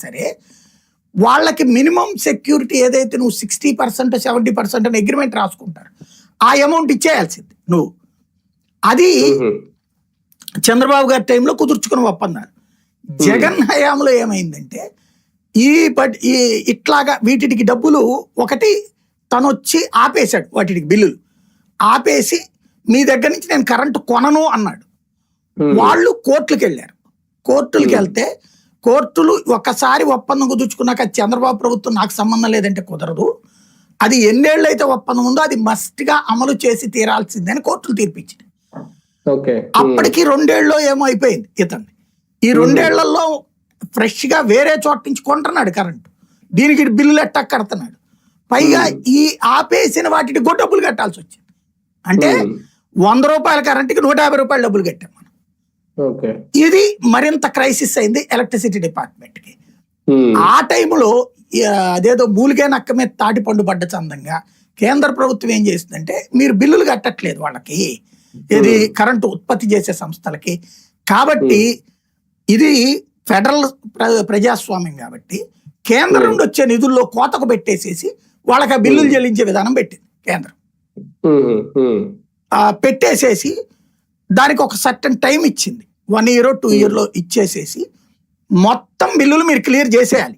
సరే వాళ్ళకి minimum security ఏదైతే నువ్వు 60% 70% అని అగ్రిమెంట్ రాసుకుంటారు, ఆ అమౌంట్ ఇచ్చేయాల్సింది నువ్వు. అది చంద్రబాబు గారి టైంలో కుదుర్చుకున్న ఒప్పందాలు. జగన్ హయాంలో ఏమైందంటే ఈ ఇట్లాగా వీటికి డబ్బులు ఒకటి తను వచ్చి ఆపేశాడు, వాటికి బిల్లులు ఆపేసి మీ దగ్గర నుంచి నేను కరెంటు కొనను అన్నాడు. వాళ్ళు కోర్టులకు వెళ్ళారు. కోర్టులకు వెళ్తే కోర్టులు ఒకసారి ఒప్పందం కుదుర్చుకున్నాక చంద్రబాబు ప్రభుత్వం నాకు సంబంధం లేదంటే కుదరదు, అది ఎన్నేళ్ళు అయితే ఒప్పందం ఉందో అది మస్ట్ గా అమలు చేసి తీరాల్సిందని కోర్టులు తీర్పిచ్చింది. అప్పటికి 2 ఏళ్ళలో ఏమో అయిపోయింది ఇతన్ని. ఈ 2 ఏళ్లలో ఫ్రెష్ గా వేరే చోట నుంచి కొంటున్నాడు కరెంటు, దీనికి బిల్లులు ఎట్టా కడుతున్నాడు. పైగా ఈ ఆపేసిన వాటికి డబ్బులు కట్టాల్సి వచ్చింది. అంటే 100 రూపాయల కరెంటుకి 150 రూపాయల డబ్బులు కట్టాం మనం. ఇది మరింత క్రైసిస్ అయింది ఎలక్ట్రిసిటీ డిపార్ట్మెంట్ కి. ఆ టైంలో అదేదో మూలిగే నక్క మీద తాటి పండు పడ్డ చందంగా కేంద్ర ప్రభుత్వం ఏం చేసిందంటే మీరు బిల్లులు కట్టట్లేదు వాళ్ళకి, ఇది కరెంటు ఉత్పత్తి చేసే సంస్థలకి, కాబట్టి ఇది ఫెడరల్ ప్రజాస్వామ్యం కాబట్టి కేంద్రం నుండి వచ్చే నిధుల్లో కోతకు పెట్టేసేసి వాళ్ళకి ఆ బిల్లులు చెల్లించే విధానం పెట్టింది కేంద్రం. పెట్టేసేసి దానికి ఒక సర్టన్ టైం ఇచ్చింది, 1 year 2 year ఇచ్చేసేసి మొత్తం బిల్లులు మీరు క్లియర్ చేసేయాలి.